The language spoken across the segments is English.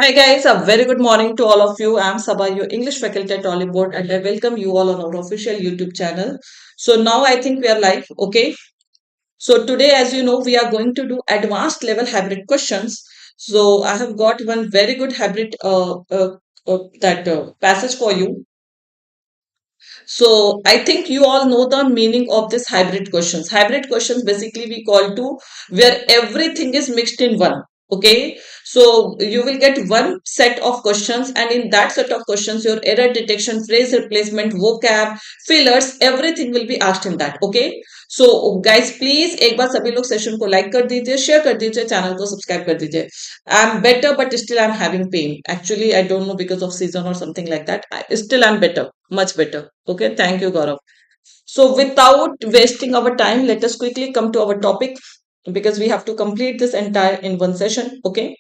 Hi guys, a very good morning to all of you. I'm Saba, your English faculty at Oliveboard, and I welcome you all on our official YouTube channel. So now I think we are live, okay? So today, as you know, we are going to do advanced level hybrid questions. So I have got one very good hybrid that passage for you. So I think you all know the meaning of this hybrid questions. Hybrid questions basically we call to where everything is mixed in one. Okay, so you will get one set of questions, and in that set of questions, your error detection, phrase replacement, vocab, fillers, everything will be asked in that. Okay, so guys, please एक बार सभी लोग session को like कर दीजिए, share कर दीजिए, channel को subscribe कर दीजिए. I'm better, but still I'm having pain. Actually, I don't know because of season or something like that. Still I'm better, much better. Okay, thank you, Gaurav. So without wasting our time, let us quickly come to our topic because we have to complete this entire in one session. Okay.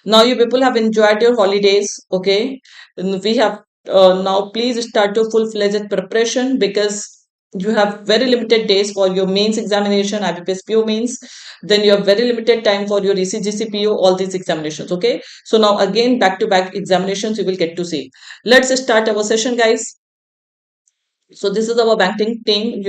Now you people have enjoyed your holidays. Okay. And we have now please start your full-fledged preparation because you have very limited days for your mains examination, IBPS PO mains. Then you have very limited time for your ECGC PO, all these examinations. Okay. So now again back-to-back examinations you will get to see. Let's start our session, guys. So this is our banking team,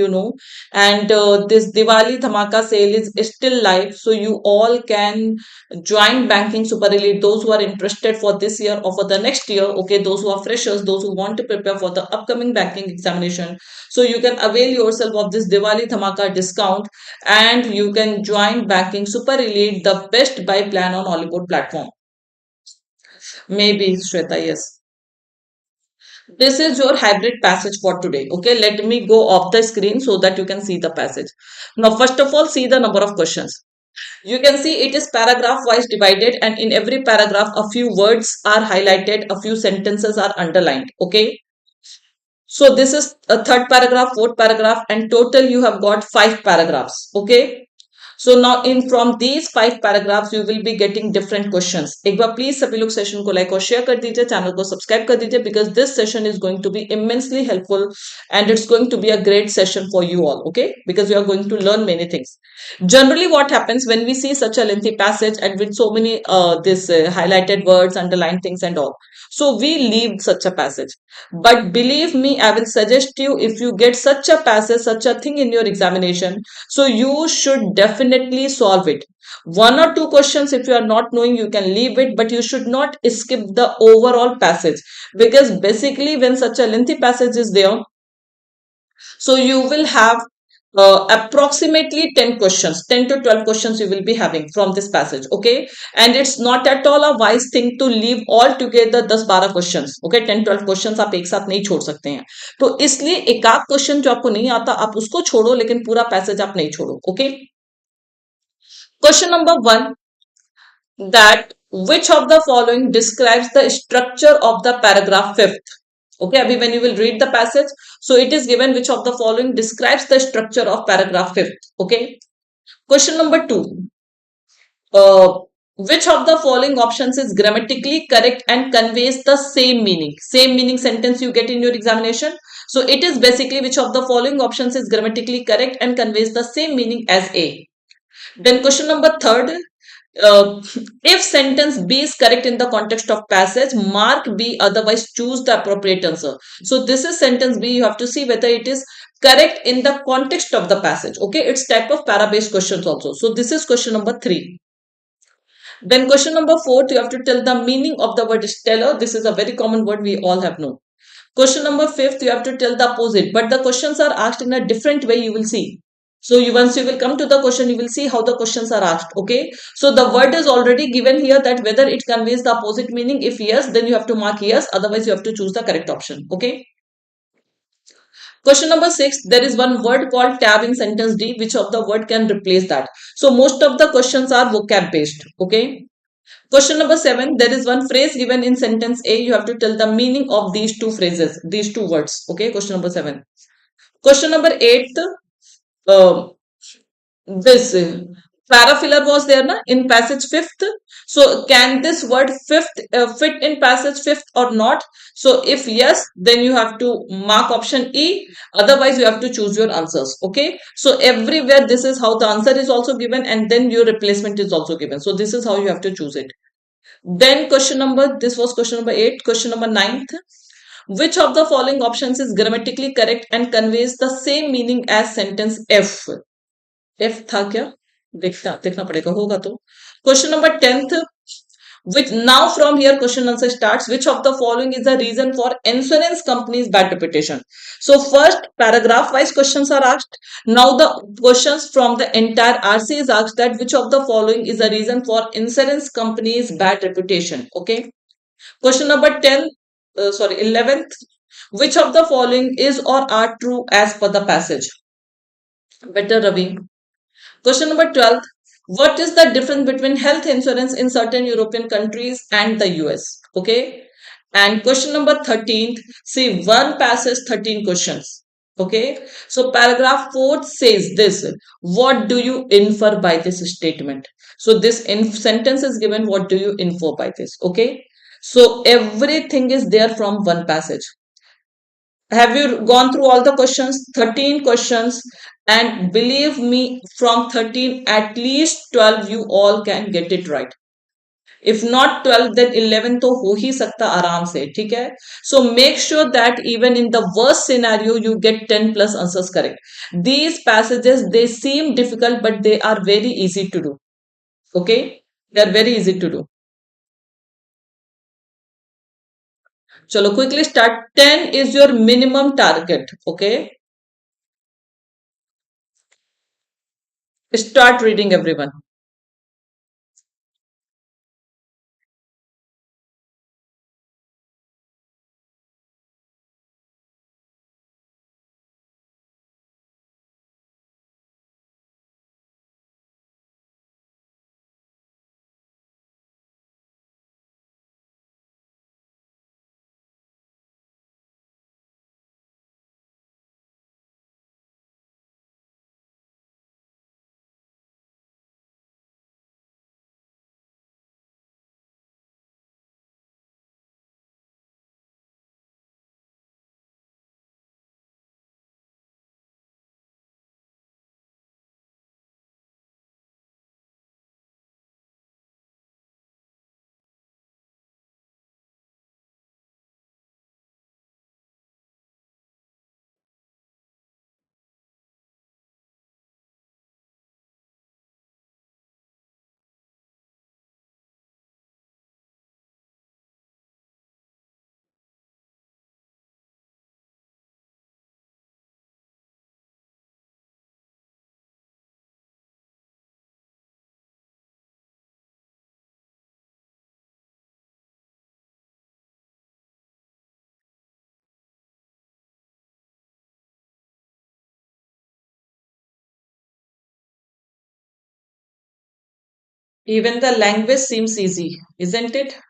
and this Diwali Dhamaka sale is still live. So you all can join banking super elite. Those who are interested for this year or for the next year, okay, those who are freshers, those who want to prepare for the upcoming banking examination. So you can avail yourself of this Diwali Dhamaka discount and you can join banking super elite, the best buy plan on Oliveboard platform. Maybe Shweta, yes. This is your hybrid passage for today. Okay, let me go off the screen so that you can see the passage. Now, first of all, see the number of questions. You can see it is paragraph wise divided, and in every paragraph, a few words are highlighted, a few sentences are underlined. Okay, so this is a third paragraph, fourth paragraph, and total you have got five paragraphs. Okay, so now in from these five paragraphs you will be getting different questions. एक बार please सभी लोग session को like और share कर दीजिए, channel को subscribe कर दीजिए because this session is going to be immensely helpful and it's going to be a great session for you all. Okay, because you are going to learn many things. Generally, what happens when we see such a lengthy passage and with so many this highlighted words, underlined things and all, so we leave such a passage. But believe me, I will suggest you if you get such a passage, such a thing in your examination, so you should definitely solve it. One or two questions, if you are not knowing, you can leave it, but you should not skip the overall passage because basically, when such a lengthy passage is there, so you will have approximately 10 questions, 10 to 12 questions you will be having from this passage. Okay, and it's not at all a wise thing to leave all together 10-12 questions. Okay, 10-12 questions आप एक साथ नहीं छोड़ सकते हैं, तो इसलिए एक आध क्वेश्चन जो आपको नहीं आता आप उसको छोड़ो, लेकिन पूरा पैसेज आप नहीं छोड़ो. Okay, question number 1, that which of the following describes the structure of the paragraph fifth. Okay, Abhi, when you will read the passage, so it is given which of the following describes the structure of paragraph fifth. Okay, question number 2, uh, which of the following options is grammatically correct and conveys the same meaning sentence you get in your examination. So it is basically which of the following options is grammatically correct and conveys the same meaning as A. Then question number 3, uh, if sentence B is correct in the context of passage, mark B, otherwise choose the appropriate answer. So this is sentence B. You have to see whether it is correct in the context of the passage. Okay, it's type of para-based questions also. So this is question number 3. Then question number 4, you have to tell the meaning of the word stellar. This is a very common word we all have known. Question number 5, you have to tell the opposite, but the questions are asked in a different way, you will see. So once you will come to the question, you will see how the questions are asked. Okay, so the word is already given here that whether it conveys the opposite meaning. If yes, then you have to mark yes, otherwise you have to choose the correct option. Okay. Question number 6, there is one word called tab in sentence D. Which of the word can replace that? So most of the questions are vocab based. Okay. Question number 7, there is one phrase given in sentence A. You have to tell the meaning of these two phrases, these two words. Okay, question number 7. Question number 8, uh, this parafiller was there na, in passage fifth. So can this word fifth fit in passage fifth or not? So if yes, then you have to mark option E. Otherwise, you have to choose your answers. Okay. So everywhere this is how the answer is also given and then your replacement is also given. So this is how you have to choose it. Then this was question number 8. Question number 9. Which of the following options is grammatically correct and conveys the same meaning as sentence F? F था क्या? देखना देखना पड़ेगा, होगा तो. Question number 10th. Which now from here question answer starts. Which of the following is the reason for insurance companies bad reputation? So first paragraph wise questions are asked. Now the questions from the entire RC is asked that which of the following is the reason for insurance companies bad reputation. Okay. Question number 10, 11th. Which of the following is or are true as per the passage? Better Ravi. Question number 12. What is the difference between health insurance in certain European countries and the US? Okay. And question number 13th. See, one passage, 13 questions. Okay. So paragraph 4 says this. What do you infer by this statement? So this sentence is given. What do you infer by this? Okay. So everything is there from one passage. Have you gone through all the questions? 13 questions. And believe me, from 13, at least 12 you all can get it right. If not 12, then 11 तो हो ही सकता आराम से, ठीक है? So make sure that even in the worst scenario, you get 10 plus answers correct. These passages, they seem difficult, but they are very easy to do. Okay? They are very easy to do. Chalo, quickly start. 10 is your minimum target. Okay? Start reading, everyone. Even the language seems easy, isn't it?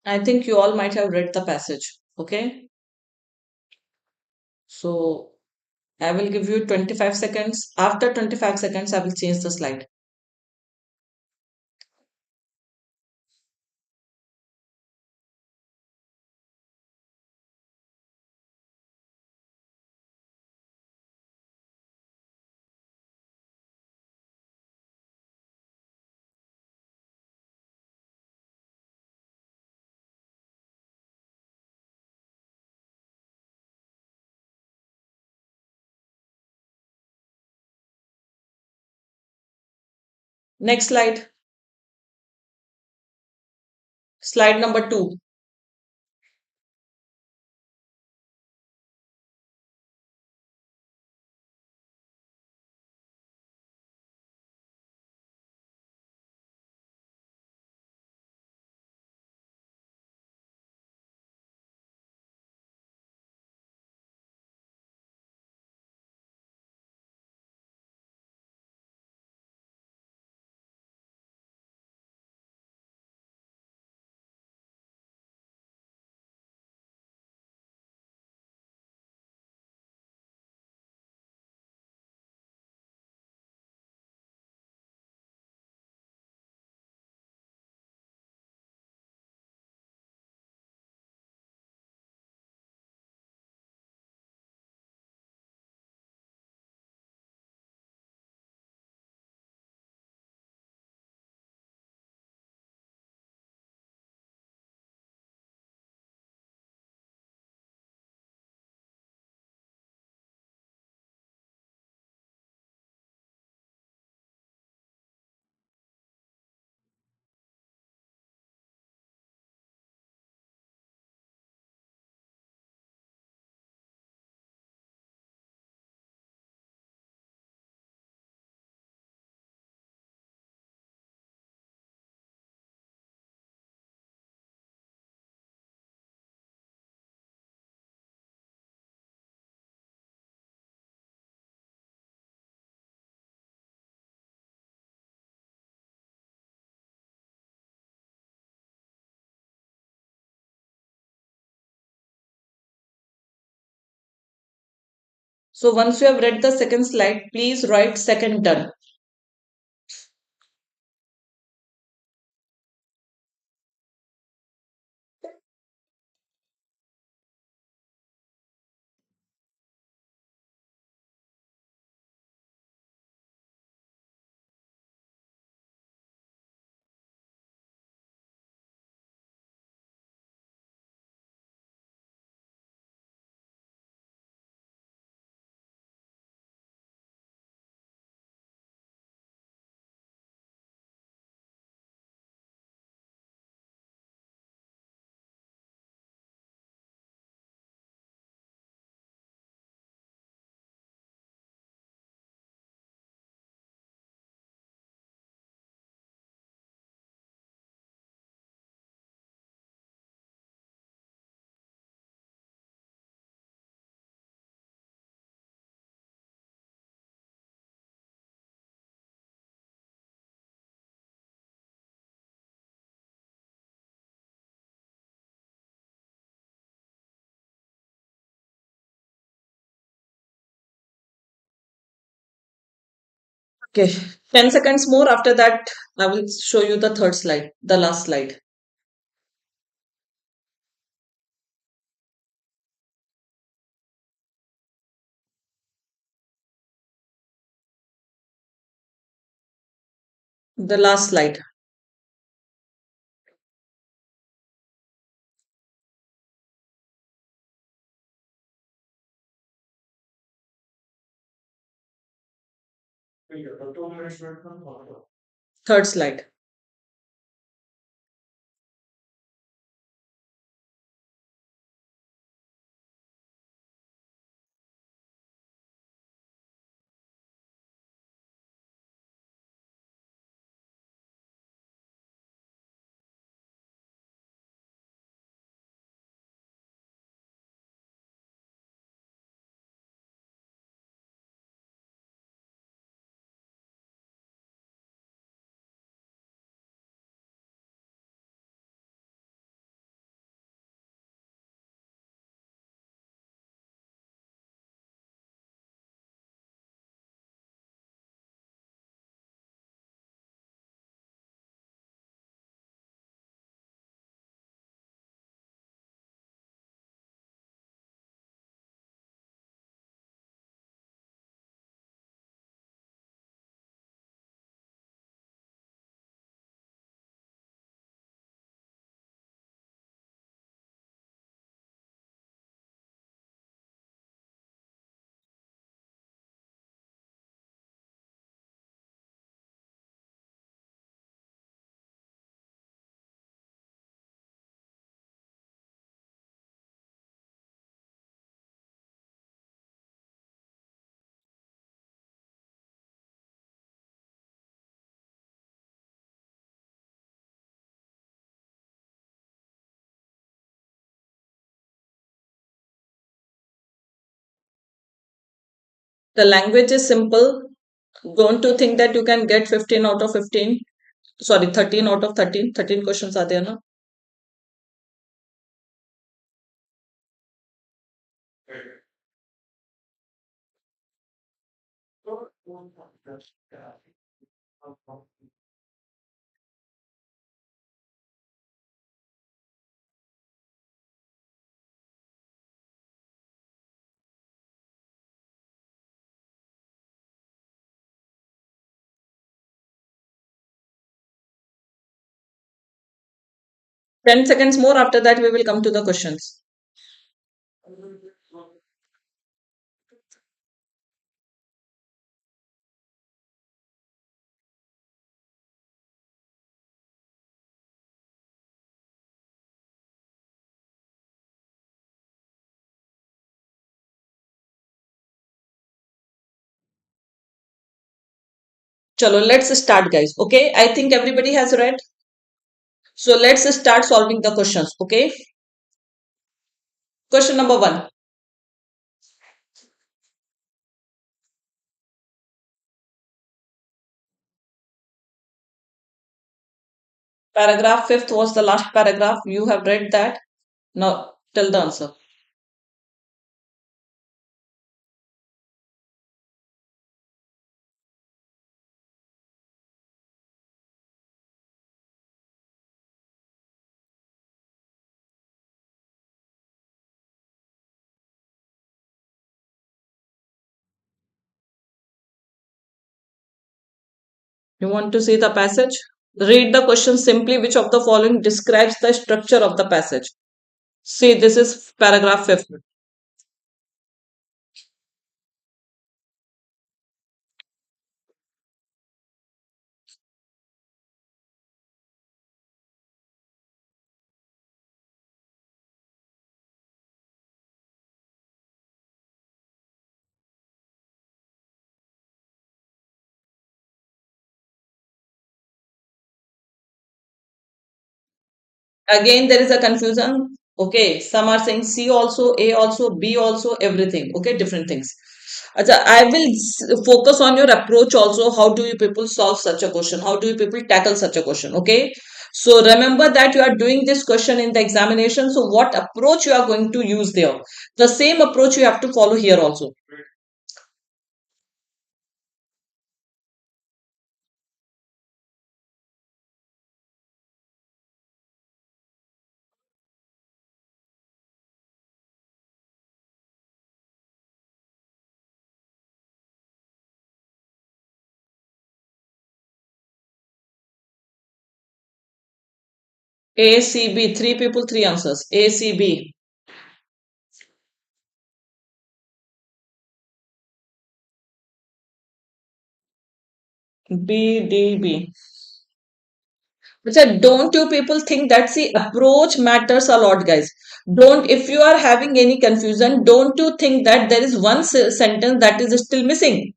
I think you all might have read the passage. Okay. So I will give you 25 seconds. After 25 seconds, I will change the slide. Next slide. Slide number 2. So once you have read the second slide, please write second done. Okay, 10 seconds more. After that, I will show you the third slide, the last slide. The last slide. Third slide. 'The language is simple. Don't you think that you can get 15 out of 15? Sorry, 13 out of 13. 13 questions are there, no? Ten seconds more. After that, we will come to the questions. Chalo, let's start, guys. Okay, I think everybody has read. So let's start solving the questions. Okay, question number one. Paragraph fifth was the last paragraph. You have read that. Now tell the answer. You want to see the passage? Read the question simply. Which of the following describes the structure of the passage? See, this is paragraph 5. Again, there is a confusion. Okay, some are saying C also, A also, B also, everything. Okay, different things. Acha, I will focus on your approach also. How do you people solve such a question? How do you people tackle such a question? Okay. So remember that you are doing this question in the examination. So what approach you are going to use there? The same approach you have to follow here also. A, C, B. Three people, three answers. A, C, B. B, D, B. So don't you people think that the approach matters a lot, guys? Don't, if you are having any confusion, don't you think that there is one sentence that is still missing,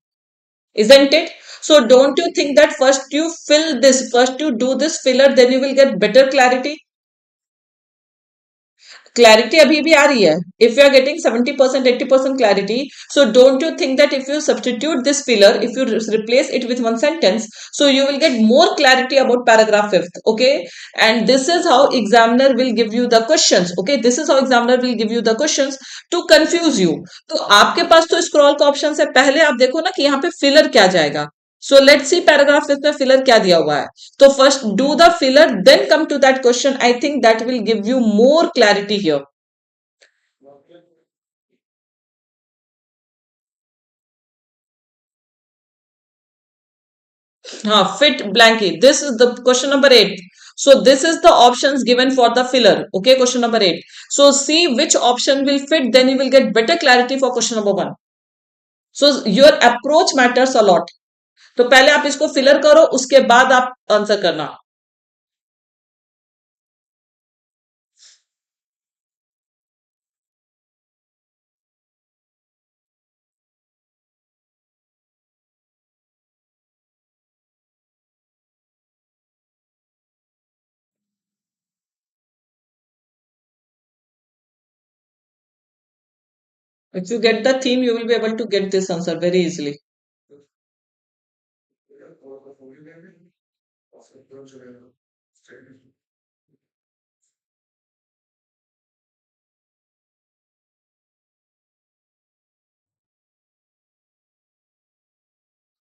isn't it? So don't you think that first you fill this, first you do this filler, then you will get better clarity? Clarity अभी भी आ रही है. If you are getting 70%, 80% clarity, so don't you think that if you substitute this filler, if you replace it with one sentence, so you will get more clarity about paragraph fifth. Okay, and this is how examiner will give you the questions. Okay, this is how examiner will give you the questions to confuse you. तो आपके पास तो scroll का option है. पहले आप देखो ना कि यहाँ पे filler क्या जाएगा. So let's see paragraph fifth में filler क्या दिया हुआ है. So first do the filler, then come to that question. I think that will give you more clarity here. Fit blankie. This is the question number 8. So this is the options given for the filler. Okay, question number 8. So see which option will fit, then you will get better clarity for question number 1. So your approach matters a lot. तो पहले आप इसको filler करो, उसके बाद आप answer करना. If you get the theme, you will be able to get this answer very easily.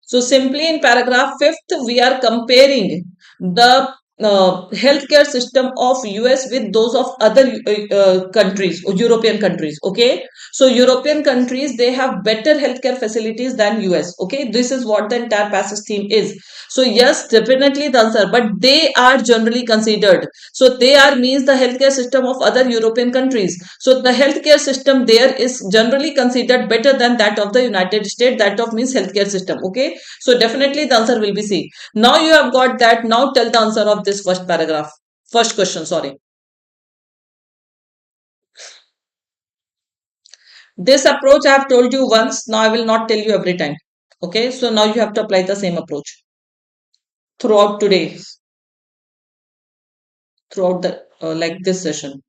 So simply in paragraph fifth, we are comparing the healthcare system of US with those of other countries or European countries. Okay, so European countries, they have better healthcare facilities than US. Okay, this is what the entire passage theme is. So yes, definitely the answer, but they are generally considered. So they are means the healthcare system of other European countries. So the healthcare system there is generally considered better than that of the United States. That of means healthcare system. Okay, so definitely the answer will be C. Now you have got that. Now tell the answer of this first paragraph. First question, sorry. This approach I have told you once. Now I will not tell you every time. Okay, so now you have to apply the same approach throughout today, throughout the like this session.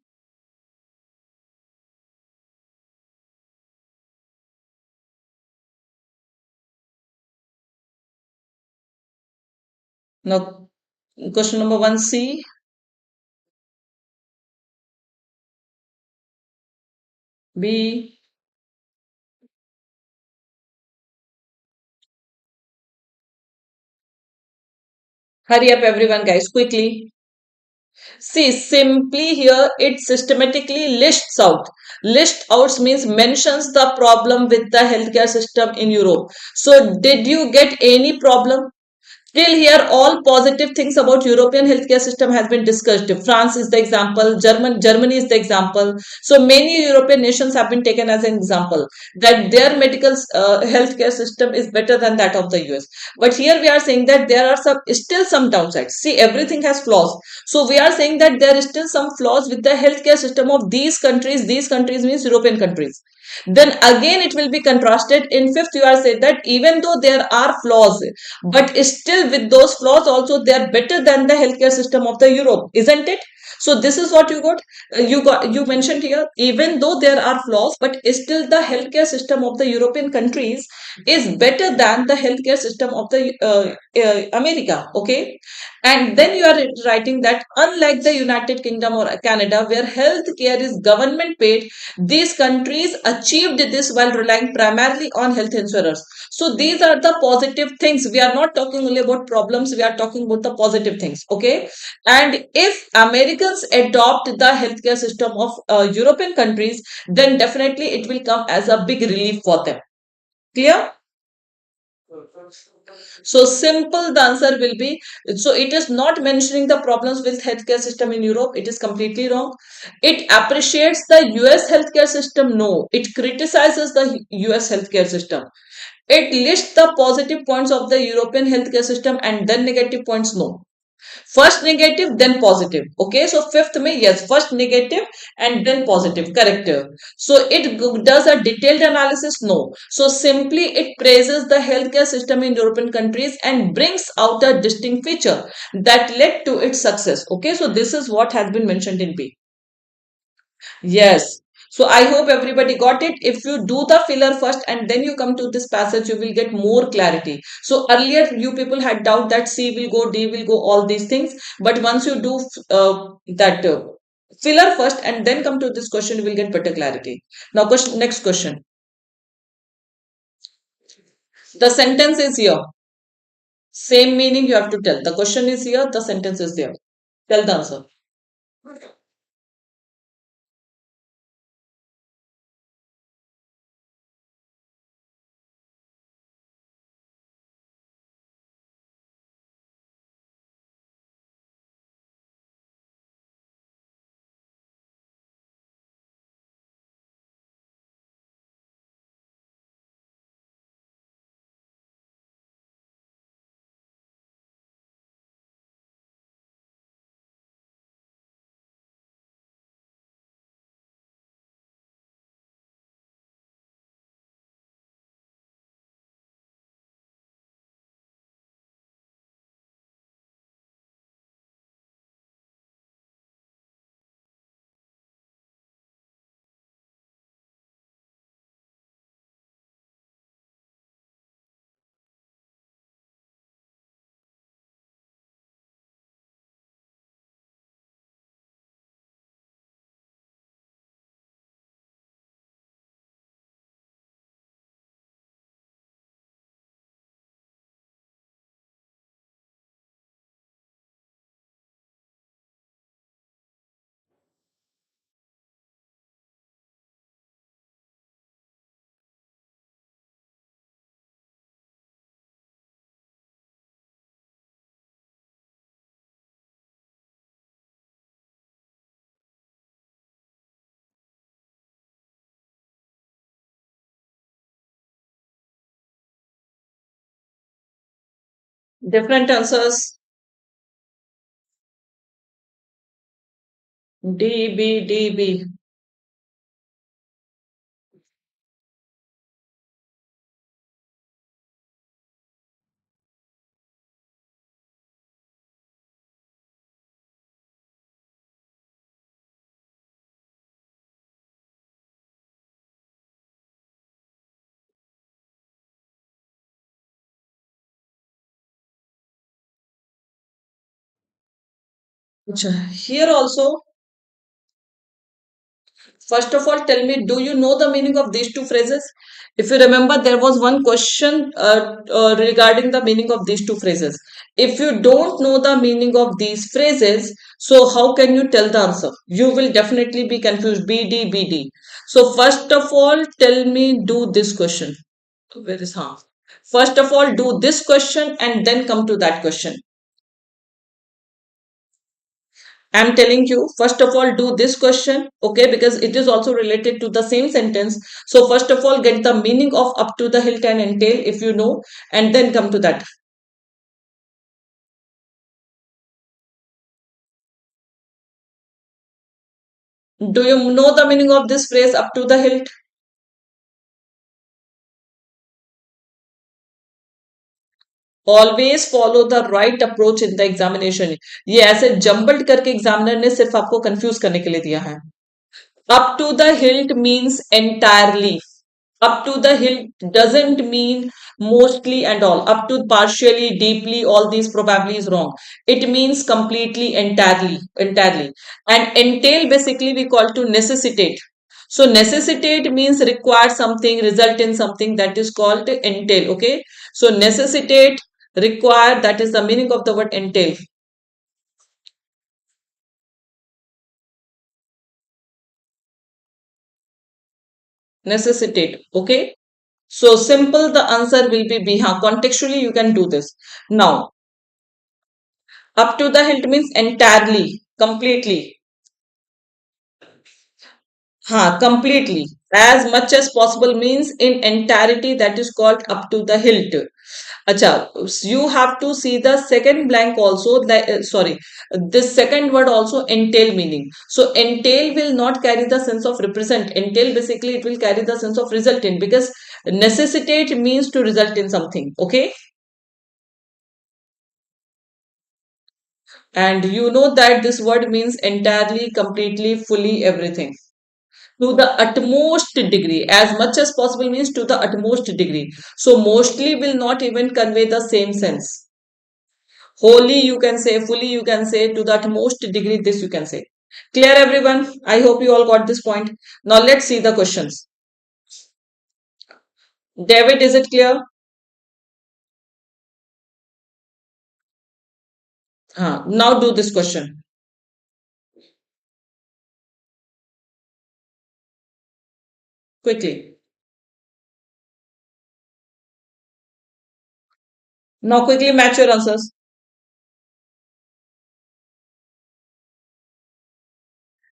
Now question number 1 C, B. Hurry up everyone guys, quickly. See, simply here it systematically lists out. List out means mentions the problem with the healthcare system in Europe. So did you get any problem? Still here, all positive things about European healthcare system has been discussed. France is the example, Germany is the example. So many European nations have been taken as an example that their medical healthcare system is better than that of the US. But here we are saying that there are still some downsides. See, everything has flaws. So we are saying that there is still some flaws with the healthcare system of these countries. These countries means European countries. Then again it will be contrasted in fifth. You are saying that even though there are flaws, but still with those flaws also they are better than the healthcare system of the Europe, isn't it? So this is what you got. You mentioned here, even though there are flaws, but still the healthcare system of the European countries is better than the healthcare system of the America. Okay, and then you are writing that unlike the United Kingdom or Canada, where healthcare is government paid, these countries achieved this while relying primarily on health insurers. So these are the positive things. We are not talking only about problems, we are talking about the positive things. Okay, and if Americans adopt the healthcare system of European countries, then definitely it will come as a big relief for them. Clear? So simple the answer will be, so it is not mentioning the problems with healthcare system in Europe. It is completely wrong. It appreciates the US healthcare system. No, it criticizes the US healthcare system. It lists the positive points of the European healthcare system and then negative points. No. First negative, then positive. Okay, so fifth may yes, first negative and then positive. Correct. So it does a detailed analysis. No. So simply it praises the healthcare system in European countries and brings out a distinct feature that led to its success. Okay, so this is what has been mentioned in B. Yes. So I hope everybody got it. If you do the filler first and then you come to this passage, you will get more clarity. So earlier you people had doubt that C will go, D will go, all these things. But once you do that filler first and then come to this question, you will get better clarity. Now question, next question. The sentence is here. Same meaning you have to tell. The question is here, the sentence is there. Tell the answer. Different answers. D, B, D, B. Acha, here also, first of all, tell me, do you know the meaning of these two phrases? If you remember, there was one question regarding the meaning of these two phrases. If you don't know the meaning of these phrases, so how can you tell the answer? You will definitely be confused. B, D, B, D. So first of all, tell me, do this question. Where is huh? First of all, do this question and then come to that question. I'm telling you, first of all, do this question, okay, because it is also related to the same sentence. So, first of all, get the meaning of up to the hilt and entail if you know, and then come to that. Do you know the meaning of this phrase up to the hilt? Always follow the right approach in the examination. ये ऐसे jumbled करके examiner ने सिर्फ आपको confuse करने के लिए दिया है. Up to the hilt means entirely. Up to the hilt doesn't mean mostly and all. Up to partially, deeply, all these probably is wrong. It means completely, entirely, entirely. And entail basically we call to necessitate. So necessitate means require something, result in something, that is called entail. Okay. So necessitate, require, that is the meaning of the word entail. Necessitate. Okay. So simple, the answer will be B. Contextually, you can do this. Now, up to the hilt means entirely, completely. Completely. As much as possible means in entirety, that is called up to the hilt. Acha, you have to see the second blank also. Sorry, this second word also entail meaning. So entail will not carry the sense of represent. Entail basically it will carry the sense of result in, because necessitate means to result in something. Okay. And you know that this word means entirely, completely, fully, everything. To the utmost degree, as much as possible means to the utmost degree. So mostly will not even convey the same sense. Wholly you can say, fully you can say, to the utmost degree this you can say. Clear everyone? I hope you all got this point. Now let's see the questions. David, is it clear? Now do this question quickly. Now quickly match your answers.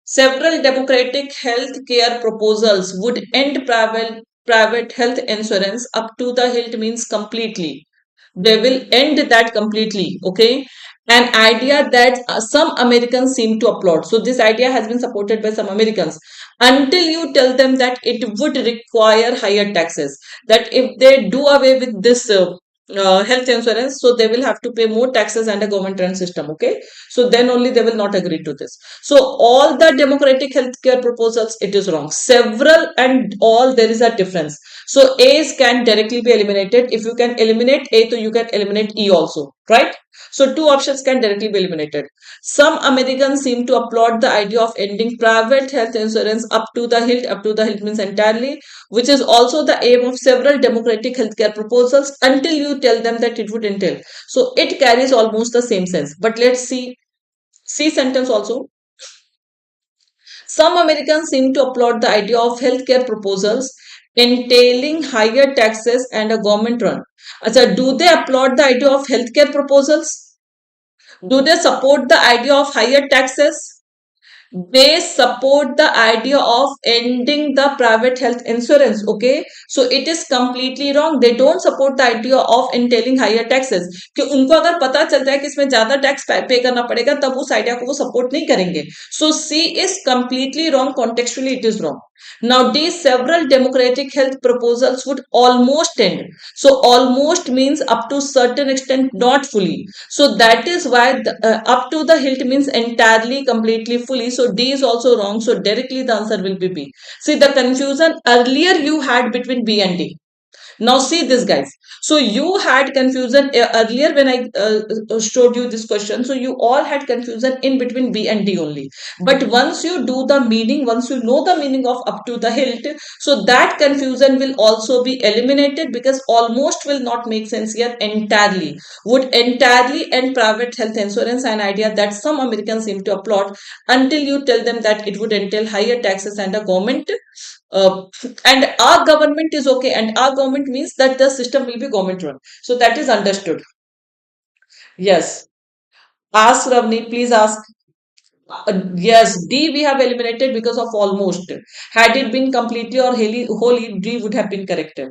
Several democratic health care proposals would end private health insurance. Up to the hilt means completely. They will end that completely. Okay. An idea that some Americans seem to applaud. So this idea has been supported by some Americans until you tell them that it would require higher taxes. That if they do away with this health insurance, so they will have to pay more taxes and a government run system. Okay. So then only they will not agree to this. So all the democratic healthcare proposals, it is wrong. Several and all, there is a difference. So A's can directly be eliminated. If you can eliminate A, so you can eliminate E also, right? So two options can directly be eliminated. Some Americans seem to applaud the idea of ending private health insurance up to the hilt. Up to the hilt means entirely, which is also the aim of several democratic healthcare proposals until you tell them that it would entail. So it carries almost the same sense. But let's see C sentence also. Some Americans seem to applaud the idea of healthcare proposals entailing higher taxes and a government run. Achha, do they applaud the idea of healthcare proposals? Do they support the idea of higher taxes? They support the idea of ending the private health insurance. Okay, so it is completely wrong. They don't support the idea of entailing higher taxes. कि उनको अगर पता चलता है कि इसमें ज्यादा tax पे करना पड़ेगा तब उस आइडिया को वो सपोर्ट नहीं करेंगे. So C is completely wrong. Contextually it is wrong. Now these several democratic health proposals would almost end. So almost means up to certain extent, not fully. So that is why up to the hilt means entirely, completely, fully. So D is also wrong. So directly the answer will be B. See the confusion earlier you had between B and D. Now see this guys. So you had confusion earlier when I showed you this question. So you all had confusion in between B and D only. But once you do the meaning, once you know the meaning of up to the hilt, so that confusion will also be eliminated, because almost will not make sense here. Entirely would entirely end private health insurance, an idea that some Americans seem to applaud until you tell them that it would entail higher taxes and a government uh, and our government is okay, and our government means that the system will be government run, so that is understood. Yes, ask Ravni, please ask. Yes, D we have eliminated because of almost. Had it been completely or wholly, D would have been corrected.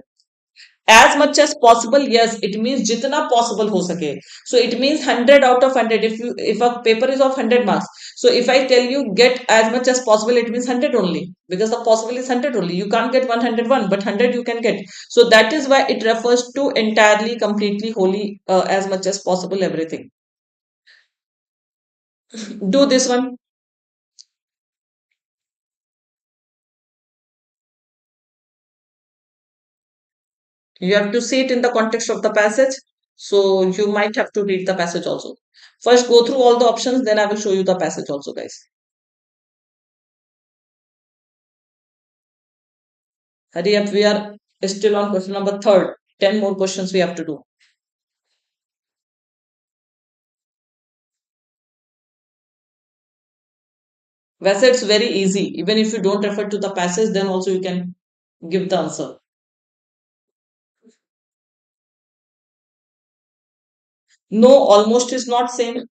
As much as possible, yes, it means jitna possible ho sake. So it means 100 out of 100. If a paper is of 100 marks, so if I tell you get as much as possible, it means 100 only, because the possible is 100 only. You can't get 101, but 100 you can get. So that is why it refers to entirely, completely, wholly, as much as possible, everything. Do this one. You have to see it in the context of the passage. So you might have to read the passage also. First, go through all the options, then I will show you the passage also, guys. Hurry up, we are still on question number third. 10 more questions we have to do. Whereas it's very easy. Even if you don't refer to the passage, then also you can give the answer. No, almost is not same.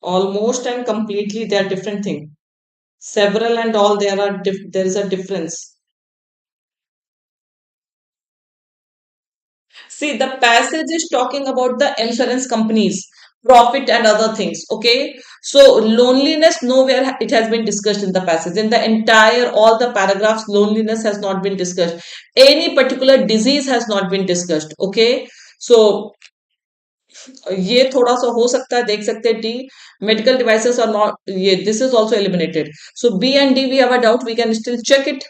Almost and completely they are different thing. Several and all there is a difference. See, the passage is talking about the insurance companies, profit and other things. Okay. So loneliness, nowhere it has been discussed in the passage. In the entire, all the paragraphs, loneliness has not been discussed. Any particular disease has not been discussed. Okay. So ये थोड़ा सा हो सकता है, देख सकते हैं D medical devices और नॉट, ये this is also eliminated. So B and D we have a doubt, we can still check it.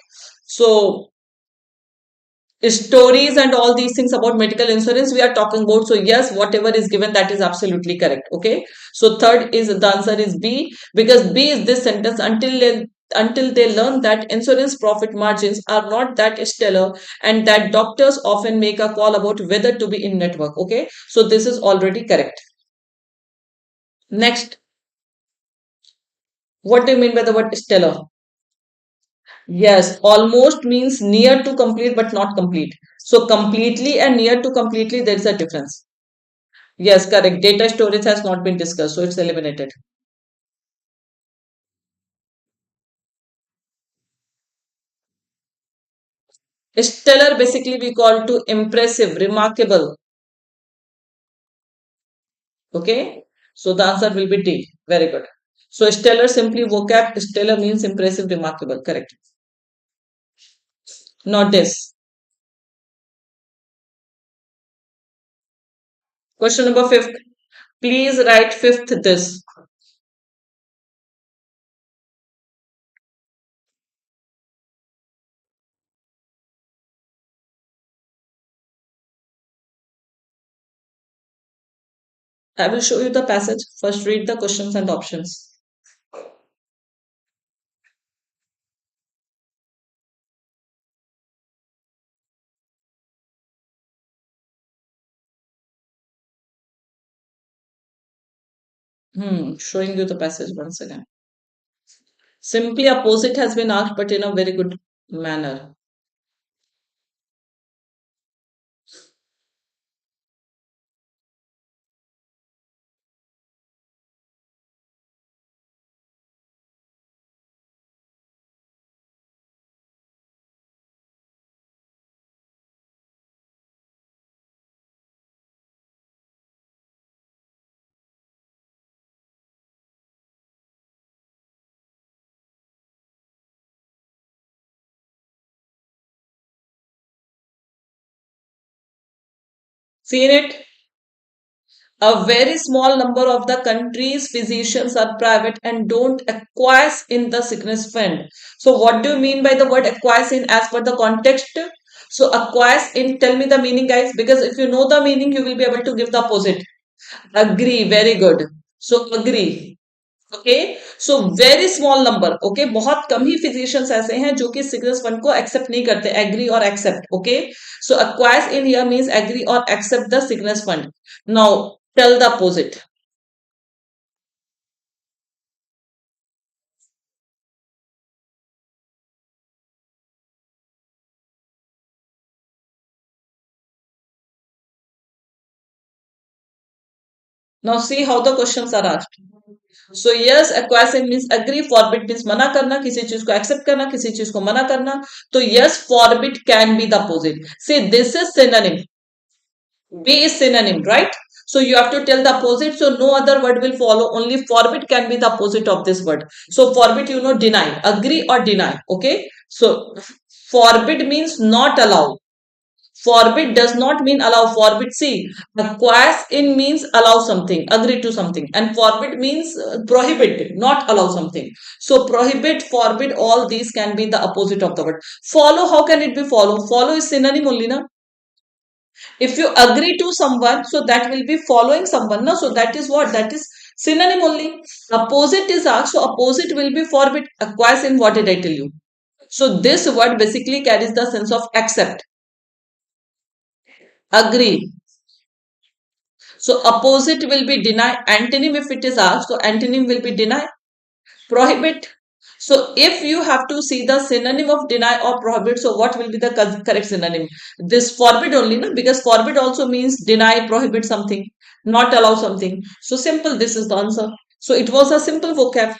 So stories and all these things about medical insurance we are talking about, so yes, whatever is given, that is absolutely correct. Okay, so third is the answer is B, because B is this sentence, until they learn that insurance profit margins are not that stellar and that doctors often make a call about whether to be in network. Okay, so this is already correct. Next, what do you mean by the word stellar? Yes, almost means near to complete but not complete. So completely and near to completely, there is a difference. Yes, correct. Data storage has not been discussed, so it's eliminated. Stellar basically we call to impressive, remarkable. Okay, so the answer will be D. Very good. So stellar simply vocab, stellar means impressive, remarkable. Correct. Not this. Question number fifth. Please write fifth this. I will show you the passage. First read the questions and options. Showing you the passage once again. Simply opposite has been asked, but in a very good manner. Seen it? A very small number of the country's physicians are private and don't acquiesce in the sickness fund. So, what do you mean by the word acquiesce in as per the context? So, acquiesce in, tell me the meaning, guys, because if you know the meaning, you will be able to give the opposite. Agree, very good. So, agree. Okay, so very small number. Okay, बहुत कम ही physicians ऐसे हैं जो कि sickness fund को accept नहीं करते, agree और accept. Okay, so acquires in here means agree और accept the sickness fund. Now tell the opposite. Now see how the questions are asked. So yes, acquiescence means agree, forbid means मना करना, किसी चीज को accept करना, किसी चीज को मना करना. तो yes, forbid can be the opposite. See, this is synonym. B is synonym, right? So you have to tell the opposite. So no other word will follow. Only forbid can be the opposite of this word. So forbid, deny, agree or deny. Okay. So forbid means not allow. Forbid does not mean allow. Forbid, see, acquiesce in means allow something, agree to something, and forbid means prohibit, not allow something. So prohibit, forbid, all these can be the opposite of the word. Follow, how can it be follow? Follow is synonym only, na? If you agree to someone, so that will be following someone, no? So that is what? That is synonym only. Opposite is asked, so opposite will be forbid. Acquiesce in, what did I tell you? So this word basically carries the sense of accept, agree. So opposite will be deny. Antonym if it is asked, so antonym will be deny. Prohibit. So if you have to see the synonym of deny or prohibit, so what will be the correct synonym? This forbid only, no? Because forbid also means deny, prohibit something, not allow something. So simple, this is the answer. So it was a simple vocab.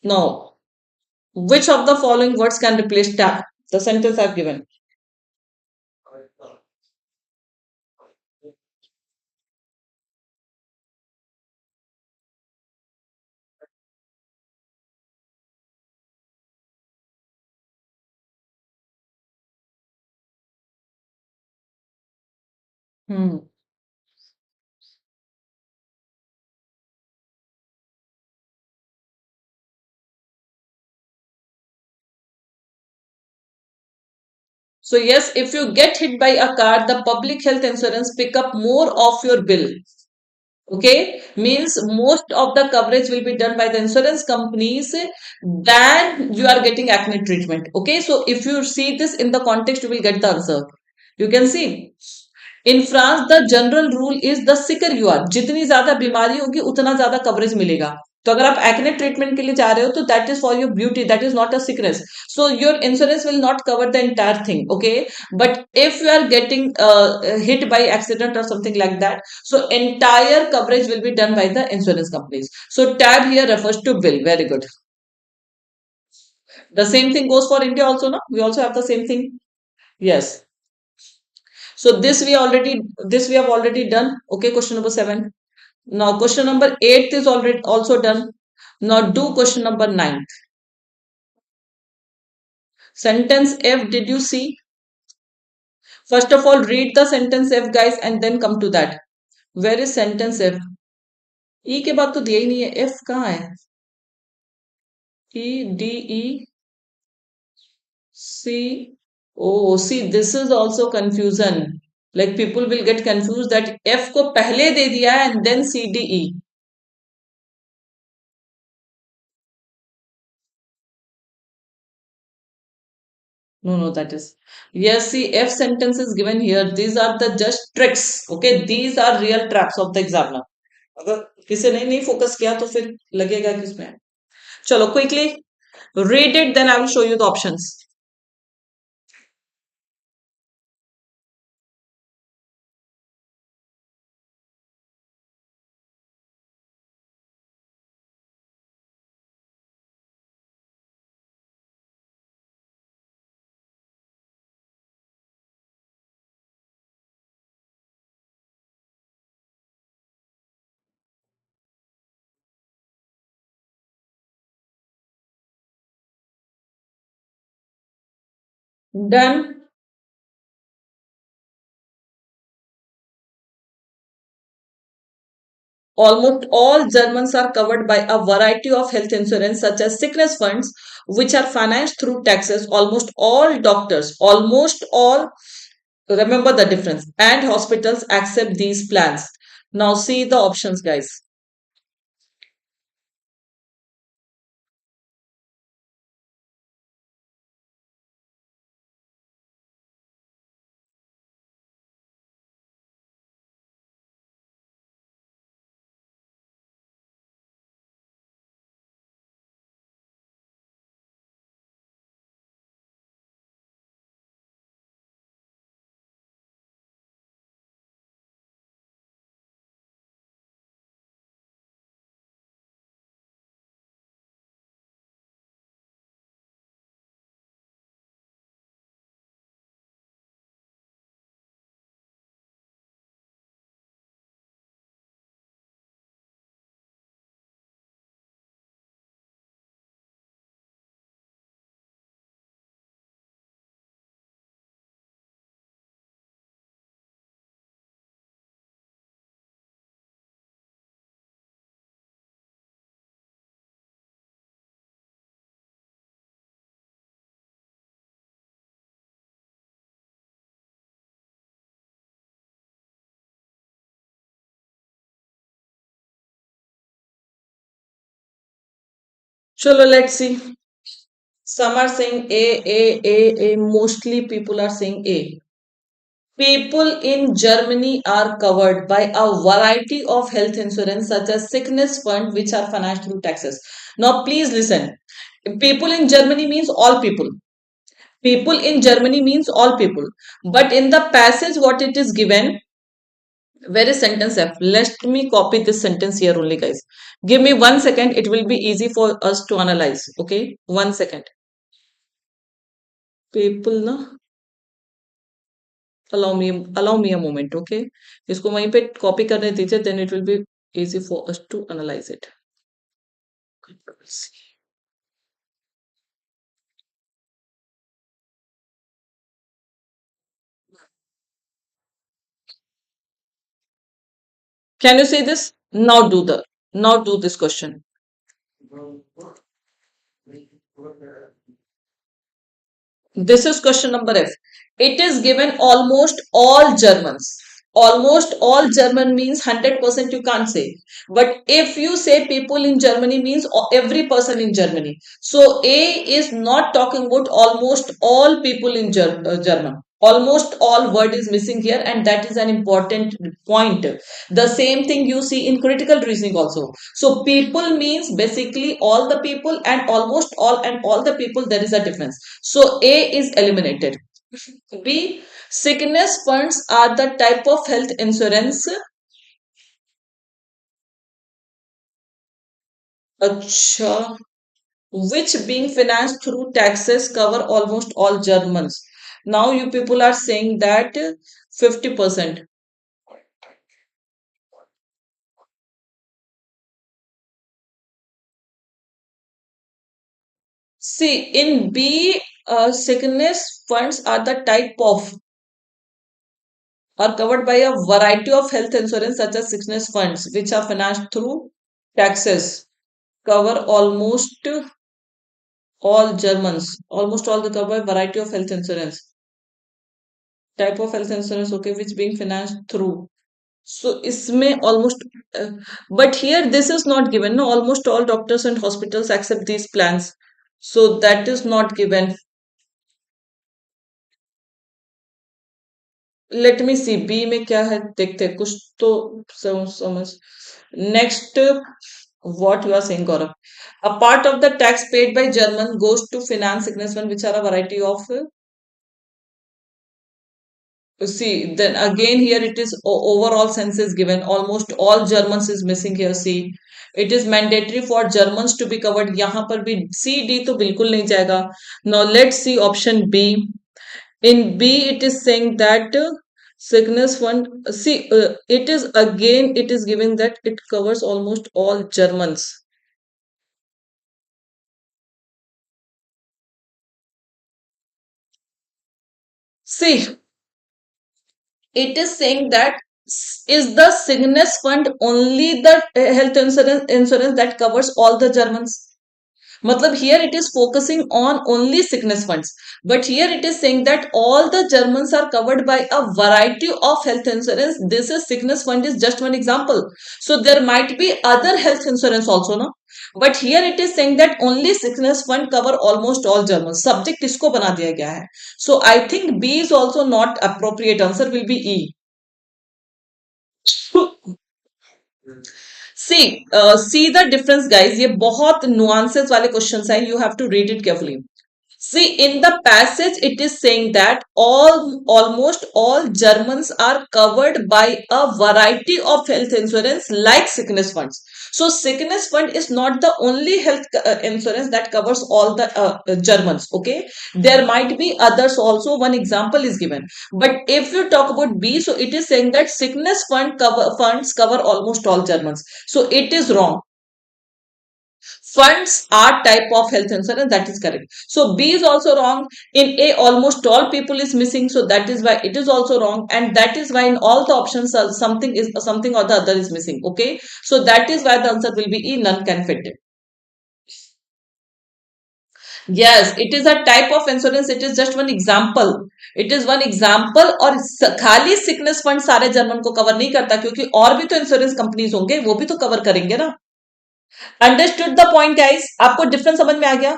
Now, which of the following words can replace tab? The sentence I've given. Hmm. So yes, if you get hit by a car, the public health insurance pick up more of your bill. Okay, means most of the coverage will be done by the insurance companies than you are getting acne treatment. Okay, so if you see this in the context, you will get the answer. You can see in France the general rule is the sicker you are, जितनी ज्यादा बीमारी होगी उतना ज्यादा coverage मिलेगा. तो अगर आप एक्ने ट्रीटमेंट के लिए जा रहे हो तो that is for your beauty, that is not a sickness. So your insurance will not cover the entire thing. Okay, but if you are getting hit by accident or something like that, so entire coverage will be done by the insurance companies. So tab here refers to bill. Very good. The same thing goes for India also, no? We also have the same thing. Yes. So this we have already done. Okay, question number 7. Now question number 8 is already also done. Now do question number 9. Sentence F, did you see? First of all, read the sentence F, guys, and then come to that. Where is sentence F? E के बाद तो दिया ही नहीं है. F कहाँ है? E, D, E, C. Oh, see, this is also confusion. Like people will get confused that F को पहले दे दिया है and then C, D, E. No, no, that is. Yes, see, F sentence is given here. These are the just tricks. Okay, these are real traps of the examiner. अगर किसी ने नहीं focus किया तो फिर लगेगा कि उसमें. चलो, quickly read it, then I will show you the options. Done. Almost all Germans are covered by a variety of health insurance, such as sickness funds, which are financed through taxes. Almost all doctors, almost all, remember the difference, and hospitals accept these plans. Now, see the options, guys. Chalo, let's see. Some are saying A. Mostly people are saying A. People in Germany are covered by a variety of health insurance such as sickness fund which are financed through taxes. Now please listen. People in Germany means all people. People in Germany means all people. But in the passage what it is given, where is sentence F? Let me copy this sentence here only, guys. Give me 1 second. It will be easy for us to analyze. Okay, 1 second. People na, allow me a moment. Okay, इसको वहीं पे copy करने दीजिए. Then it will be easy for us to analyze it. Can you see this? Now do this question. This is question number F. It is given almost all Germans. Almost all German means 100% you can't say. But if you say people in Germany means every person in Germany. So A is not talking about almost all people in German. Almost all word is missing here and that is an important point. The same thing you see in critical reasoning also. So people means basically all the people and all the people there is a difference. So A is eliminated. B, sickness funds are the type of health insurance. Acha, which being financed through taxes cover almost all Germans. Now you people are saying that 50%. See, in B, sickness funds are the type of are covered by a variety of health insurance such as sickness funds which are financed through taxes cover all Germans, almost all the cover variety of health insurance, type of health insurance, okay, which being financed through. So इसमें almost, but here this is not given. No, almost all doctors and hospitals accept these plans. So that is not given. Let me see B में क्या है देखते हैं कुछ तो समझ. Next, what you are saying, Gaurav. A part of the tax paid by German goes to finance sickness fund, which are a variety of. See, then again here it is overall sense is given. Almost all Germans is missing here. See, it is mandatory for Germans to be covered. यहाँ पर भी C D तो बिल्कुल नहीं जाएगा. Now let's see option B. In B, it is saying that sickness fund. See, it is giving that it covers almost all Germans. See, it is saying that is the sickness fund only the health insurance that covers all the Germans. Matlab here it is focusing on only sickness funds, but here it is saying that all the Germans are covered by a variety of health insurance. This is sickness fund is just one example. So there might be other health insurance also, no? But here it is saying that only sickness fund cover almost all Germans. Subject इसको बना दिया गया है. So I think B is also not appropriate. Answer will be E. See the difference, guys. ये बहुत nuances वाले questions हैं. You have to read it carefully. See, in the passage, it is saying that almost all Germans are covered by a variety of health insurance like sickness funds. So, sickness fund is not the only health insurance that covers all the Germans. Okay, there might be others also. One example is given. But if you talk about B, so it is saying that sickness funds cover almost all Germans. So, it is wrong. Funds are type of health insurance. That is correct. So B is also wrong. In A, almost all people is missing. So that is why it is also wrong. And that is why in all the options something or the other is missing. Okay. So that is why the answer will be E. None can fit it. Yes, it is a type of insurance. It is just one example. It is one example. और खाली sickness fund सारे German को cover नहीं करता क्योंकि और भी तो इंश्योरेंस कंपनीज होंगे वो भी तो कवर करेंगे ना. Understood the point guys? आपको डिफरेंस समझ में आ गया?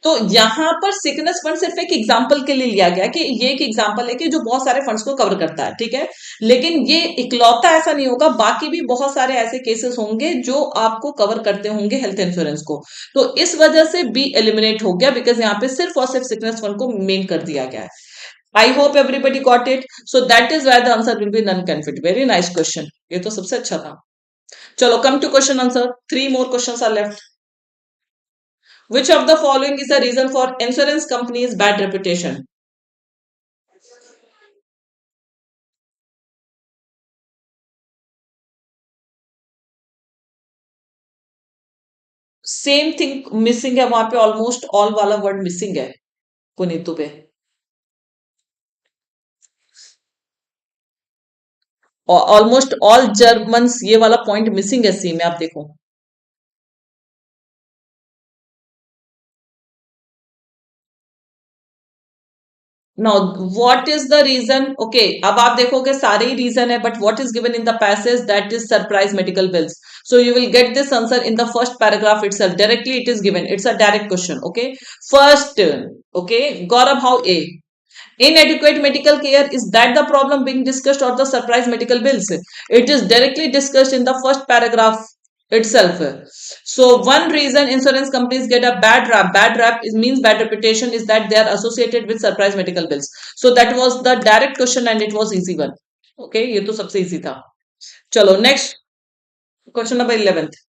तो यहां पर सिकनेस फंड सिर्फ एक एग्जांपल के लिए लिया गया कि ये एक एग्जांपल है कि जो बहुत सारे फंड्स को कवर करता है, ठीक है। लेकिन ये इकलौता ऐसा नहीं होगा, बाकी भी बहुत सारे ऐसे केसेस होंगे जो आपको कवर करते होंगे हेल्थ इंश्योरेंस को। तो इस वजह से बी एलिमिनेट हो गया, बिकॉज यहाँ पे सिर्फ और सिर्फ सिकनेस फंड को मेन कर दिया गया है। I hope everybody got it. So that is why the answer will be non benefit. Very nice question, ये तो सबसे अच्छा था। चलो come to question answer, three more question are left. Which of the following is the reason for insurance companies' bad reputation? Same thing missing है वहां पे, almost all वाला वर्ड मिसिंग है पुनीतू पे। ऑलमोस्ट ऑल जर्मन्स, ये वाला point missing है सी में, आप देखो। Now what is the reason? Okay, अब आप देखोगे सारे ही रीजन है, but what is given in the passage that is surprise medical bills. So you will get this answer in the first paragraph itself, directly it is given, it's a direct question. Okay, first, okay, Gaurav how a inadequate medical care, is that the problem being discussed, or the surprise medical bills? It is directly discussed in the first paragraph itself. So one reason insurance companies get a bad rap is means bad reputation, is that they are associated with surprise medical bills. So that was the direct question and it was easy one. Okay, ये तो सबसे easy था। चलो next, question number 11th.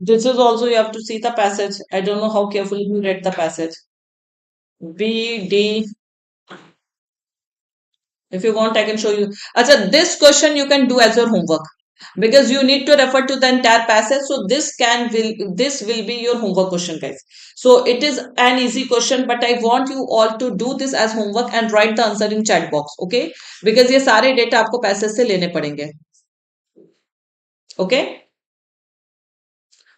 This is also, you have to see the passage. I don't know how carefully you read the passage. B, D. If you want, I can show you. Acha, this question you can do as your homework because you need to refer to the entire passage. So this will be your homework question, guys. So it is an easy question, but I want you all to do this as homework and write the answer in chat box, okay? Because ये सारे data आपको passage से लेने पड़ेंगे, okay?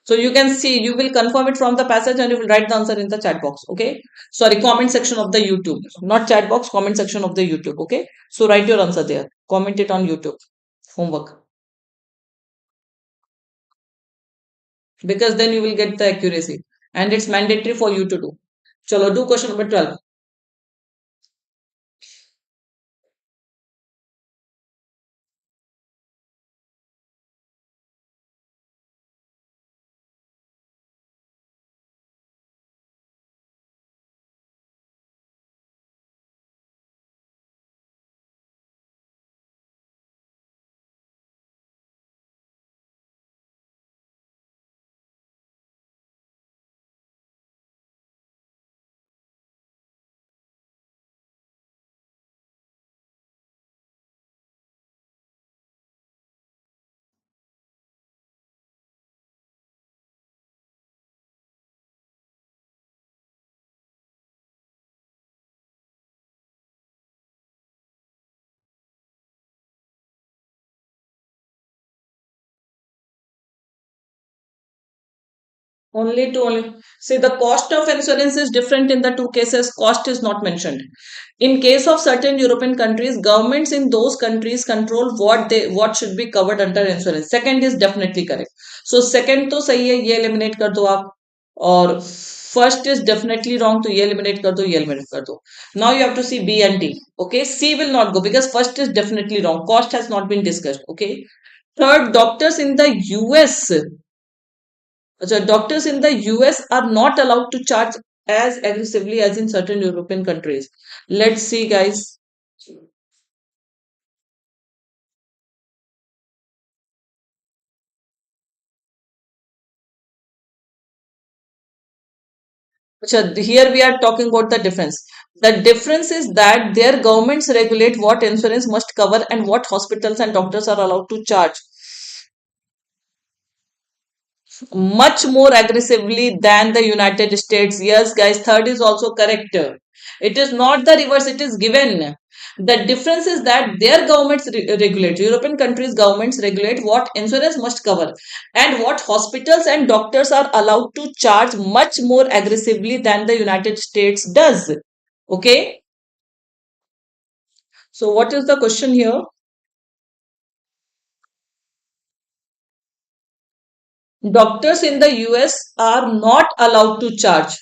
So you can see, you will confirm it from the passage and you will write the answer in the chat box, okay? Sorry, comment section of the YouTube, not chat box, comment section of the YouTube, okay? So write your answer there, comment it on YouTube, homework, because then you will get the accuracy and it's mandatory for you to do. Chalo, do question number 12. Only to only see, the cost of insurance is different in the two cases. Cost is not mentioned. In case of certain European countries, governments in those countries control what should be covered under insurance. Second is definitely correct. So second तो सही है, ये eliminate कर दो आप, और first is definitely wrong, तो ये eliminate कर दो, ये eliminate कर दो. Now you have to see B and D. Okay, C will not go because first is definitely wrong. Cost has not been discussed. Okay. Third, doctors in the US. So doctors in the US are not allowed to charge as aggressively as in certain European countries. Let's see, guys. So here we are talking about the difference. The difference is that their governments regulate what insurance must cover and what hospitals and doctors are allowed to charge much more aggressively than the United States. Yes, guys, third is also correct. It is not the reverse, it is given. The difference is that their governments regulate, European countries' governments regulate what insurance must cover and what hospitals and doctors are allowed to charge much more aggressively than the United States does. Okay, so what is the question here? Doctors in the US are not allowed to charge.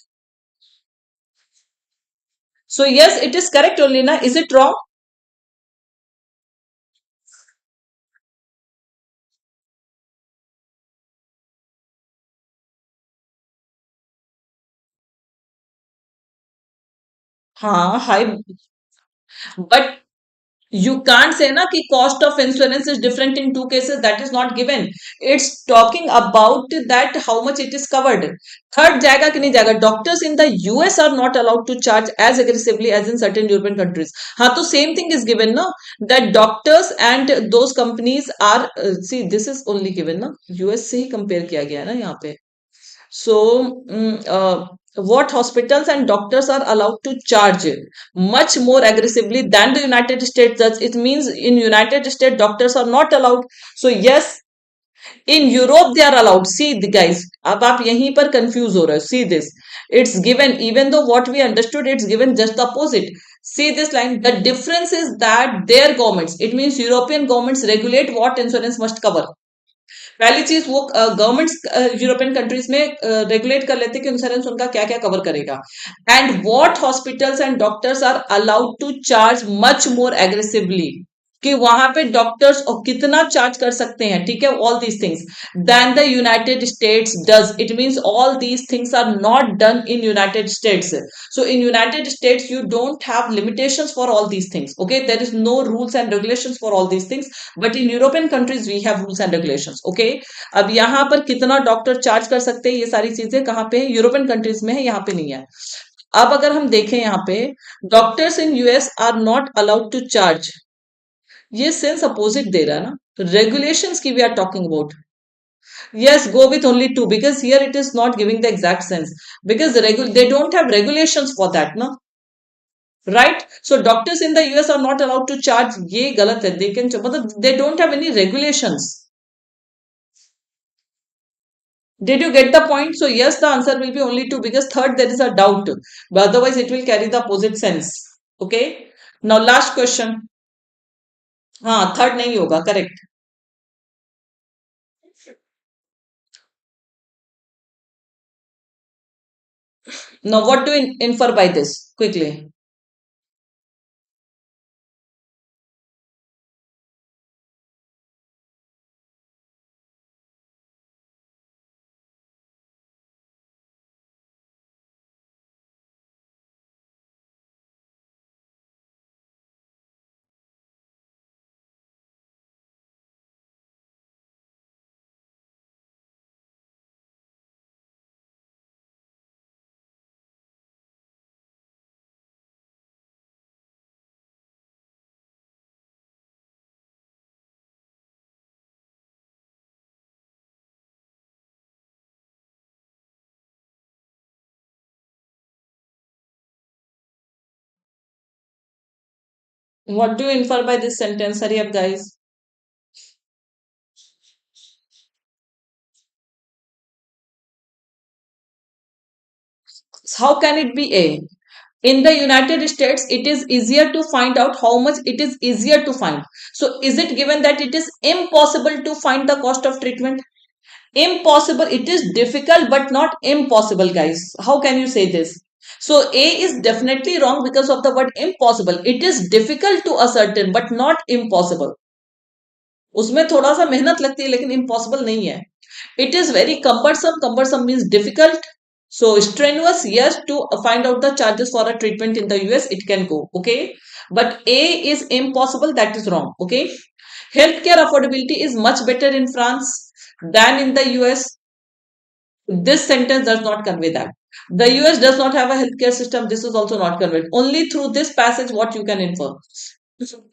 So, yes, it is correct only, na? Is it wrong? हाँ high but you can't say na ki cost of insurance is different in two cases. That is not given. It's talking about that how much it is covered. Third जाएगा कि नहीं जाएगा. Doctors in the US are not allowed to charge as aggressively as in certain European countries. हाँ तो same thing is given ना that doctors and those companies are see this is only given ना US से ही compare किया गया है ना यहाँ पे. So, what hospitals and doctors are allowed to charge much more aggressively than the United States does. It means in United States doctors are not allowed. So yes, in Europe they are allowed. See the guys, अब आप यहीं पर confuse हो रहे हो. See this. It's given even though what we understood it's given just the opposite. See this line. The difference is that their governments, it means European governments regulate what insurance must cover. पहली चीज वो governments European countries में regulate कर लेते कि insurance उनका क्या क्या कवर करेगा and what hospitals and doctors are allowed to charge much more aggressively कि वहां पे डॉक्टर्स कितना चार्ज कर सकते हैं ठीक है all these things then the United States does it means all these things are not done in United States so in united states you don't have limitations for all these things okay there is no rules and regulations for all these things but in European countries we have rules and regulations okay अब यहाँ पर कितना doctor charge कर सकते हैं ये सारी चीजें कहाँ पे है यूरोपियन कंट्रीज में है यहाँ पे नहीं है अब अगर हम देखें यहाँ पे doctors in US are not allowed to charge ये सेंस अपोजिट दे रहा है ना रेगुलेशंस की we are talking about yes go with only two because here it is not giving the exact sense because they don't have regulations for that no right so doctors in the US are not allowed to charge ये गलत है they can मतलब they don't have any regulations. Did you get the point? So yes, the answer will be only two because third there is a doubt, but otherwise it will carry the opposite sense. Okay. Now last question. हाँ third नहीं होगा correct. Now what do you infer by this quickly? What do you infer by this sentence? Hurry up, guys. How can it be A? In the United States, it is easier to find out how much it is easier to find. So, is it given that it is impossible to find the cost of treatment? Impossible. It is difficult, but not impossible, guys. How can you say this? So, A is definitely wrong because of the word impossible. It is difficult to ascertain, but not impossible. उसमें थोड़ा सा मेहनत लगती है लेकिन impossible नहीं है. It is very cumbersome. Cumbersome means difficult. So strenuous, yes, to find out the charges for a treatment in the US, it can go. Okay. But A is impossible. That is wrong. Okay. Healthcare affordability is much better in France than in the US. This sentence does not convey that. The US does not have a healthcare system. This is also not covered. Only through this passage, what you can infer.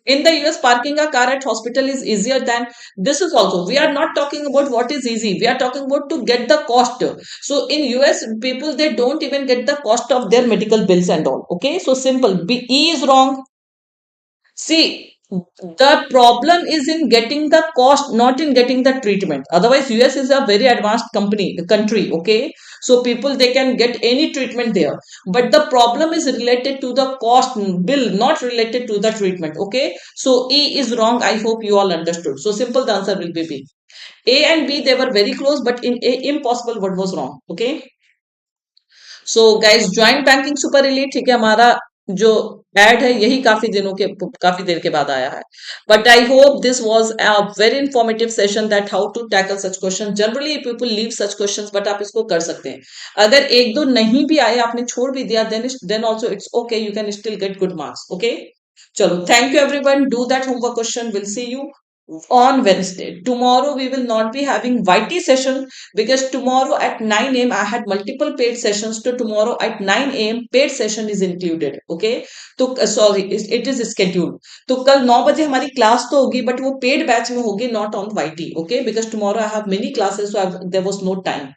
In the US, parking a car at hospital is easier than this is also. We are not talking about what is easy. We are talking about to get the cost. So in US, people they don't even get the cost of their medical bills and all. Okay, so simple. B E is wrong. See, the problem is in getting the cost, not in getting the treatment. Otherwise, US is a very advanced country. Okay, so people they can get any treatment there. But the problem is related to the cost bill, not related to the treatment. Okay, so E is wrong. I hope you all understood. So simple, the answer will be B. A and B they were very close, but in A impossible, what was wrong? Okay. So guys joint banking super elite ठीक है हमारा जो add है यही काफी देर के बाद आया है but I hope this was a very informative session that how to tackle such question generally people leave such questions but आप इसको कर सकते हैं अगर एक दो नहीं भी आए आपने छोड़ भी दिया then also it's okay you can still get good marks okay चलो thank you everyone do that homework question will see you on Wednesday. Tomorrow we will not be having YT session because tomorrow at 9 a.m. I had multiple paid sessions. So tomorrow at 9 a.m. paid session is included. Okay. तो sorry it is scheduled. तो कल 9 बजे हमारी class तो होगी but वो paid batch में होगी not on YT. Okay. Because tomorrow I have many classes so there was no time.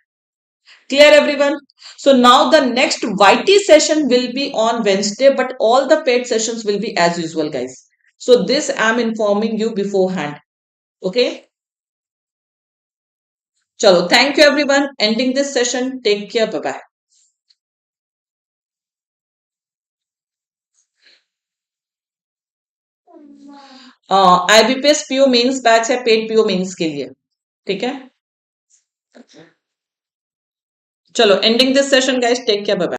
Clear everyone? So now the next YT session will be on Wednesday but all the paid sessions will be as usual guys. So this I am informing you beforehand. Okay. Chalo, thank you everyone. Ending this session. Take care. Bye bye. IBPS PO mains batch है paid PO मेंस के लिए ठीक है चलो ending this session guys take care bye bye